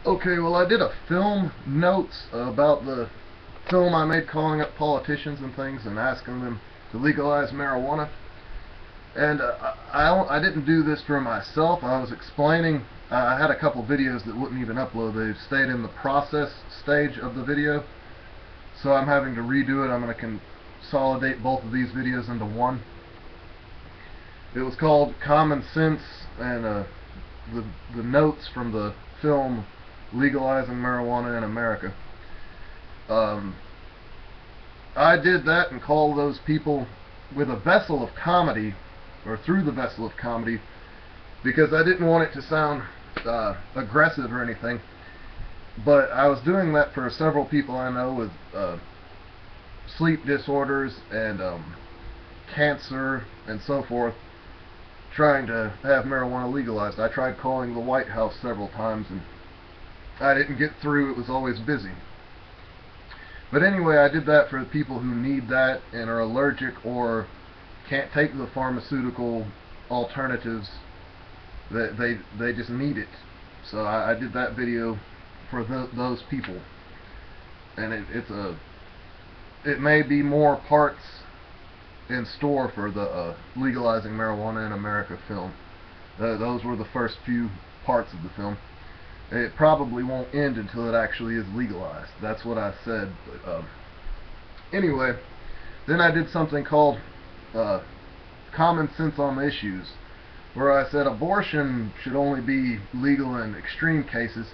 Okay, well, I did a film notes about the film I made calling up politicians and things and asking them to legalize marijuana. And I didn't do this for myself. I was explaining. I had a couple videos that wouldn't even upload. They stayed in the process stage of the video. So I'm having to redo it. I'm going to consolidate both of these videos into one. It was called Commen Sense, and the notes from the film legalizing marijuana in America. Um, I did that and called those people with a vessel of comedy, or through the vessel of comedy, because I didn't want it to sound aggressive or anything. But I was doing that for several people I know with sleep disorders and cancer and so forth, trying to have marijuana legalized. I tried calling the White House several times and I didn't get through. It was always busy. But anyway, I did that for the people who need that and are allergic or can't take the pharmaceutical alternatives. They just need it. So I did that video for those people. And it may be more parts in store for the legalizing marijuana in America film. Those were the first few parts of the film. It probably won't end until it actually is legalized. That's what I said. But anyway, then I did something called Common Sense on Issues, where I said abortion should only be legal in extreme cases.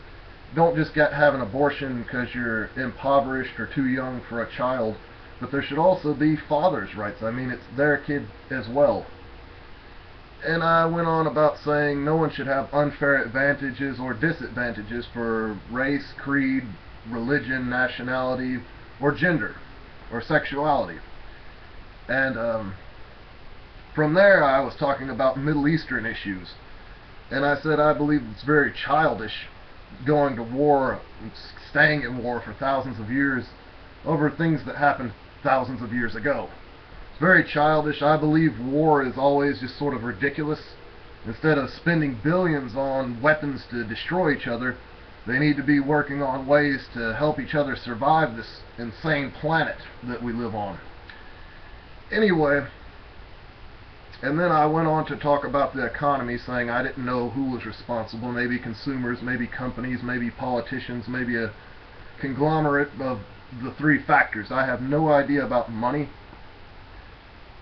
Don't just have an abortion because you're impoverished or too young for a child, but there should also be fathers' rights. I mean, it's their kid as well. And I went on about saying no one should have unfair advantages or disadvantages for race, creed, religion, nationality, or gender, or sexuality. And from there I was talking about Middle Eastern issues. And I said I believe it's very childish going to war, staying in war for thousands of years over things that happened thousands of years ago. It's very childish. I believe war is always just sort of ridiculous. Instead of spending billions on weapons to destroy each other, they need to be working on ways to help each other survive this insane planet that we live on. Anyway, and then I went on to talk about the economy, saying I didn't know who was responsible. Maybe consumers, maybe companies, maybe politicians, maybe a conglomerate of the three factors. I have no idea about money.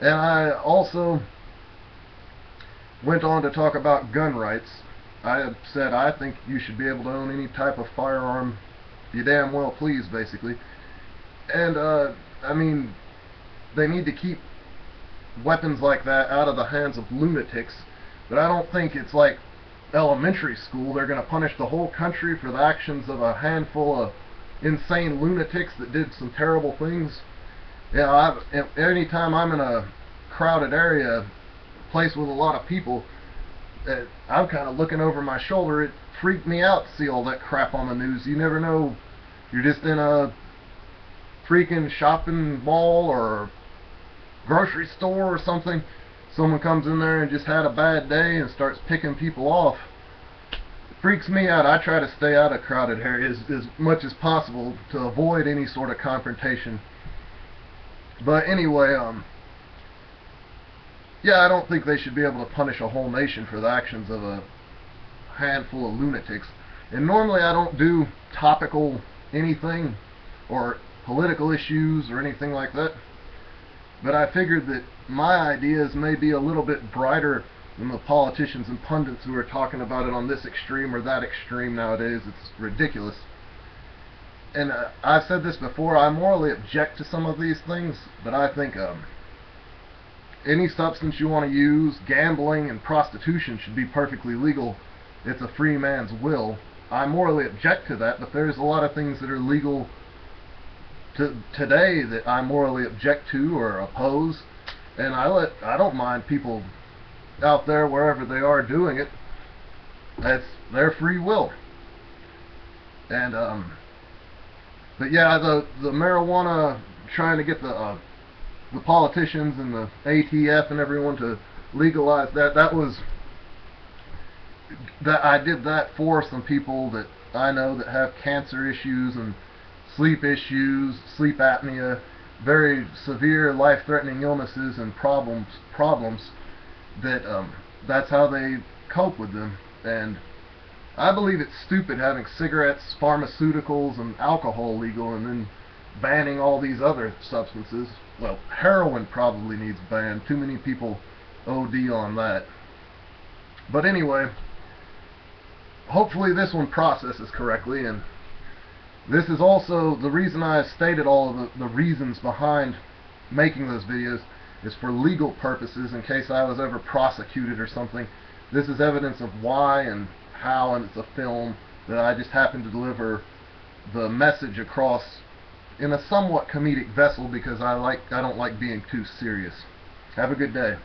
And I also went on to talk about gun rights. I said I think you should be able to own any type of firearm you damn well please, basically. And I mean, they need to keep weapons like that out of the hands of lunatics, but I don't think it's like elementary school. They're going to punish the whole country for the actions of a handful of insane lunatics that did some terrible things. You know, anytime I'm in a crowded area, a place with a lot of people, I'm kind of looking over my shoulder. It freaked me out to see all that crap on the news. You never know. You're just in a freaking shopping mall or grocery store or something. Someone comes in there and just had a bad day and starts picking people off. It freaks me out. I try to stay out of crowded areas as much as possible to avoid any sort of confrontation. But anyway, yeah, I don't think they should be able to punish a whole nation for the actions of a handful of lunatics. And normally I don't do topical anything or political issues or anything like that. But I figured that my ideas may be a little bit brighter than the politicians and pundits who are talking about it on this extreme or that extreme nowadays. It's ridiculous. And I've said this before, I morally object to some of these things, but I think any substance you want to use, gambling and prostitution should be perfectly legal. It's a free man's will. I morally object to that, but there's a lot of things that are legal today that I morally object to or oppose, and I don't mind people out there wherever they are doing it. That's their free will. And but yeah, the marijuana, trying to get the politicians and the ATF and everyone to legalize that, I did that for some people that I know that have cancer issues and sleep issues, sleep apnea, very severe life-threatening illnesses and problems that that's how they cope with them. And I believe it's stupid having cigarettes, pharmaceuticals, and alcohol legal and then banning all these other substances. Well, heroin probably needs banned. Too many people OD on that. But anyway, hopefully this one processes correctly, and this is also the reason I stated all of the reasons behind making those videos is for legal purposes in case I was ever prosecuted or something. This is evidence of why and how, and it's a film that I just happen to deliver the message across in a somewhat comedic vessel because I don't like being too serious. Have a good day.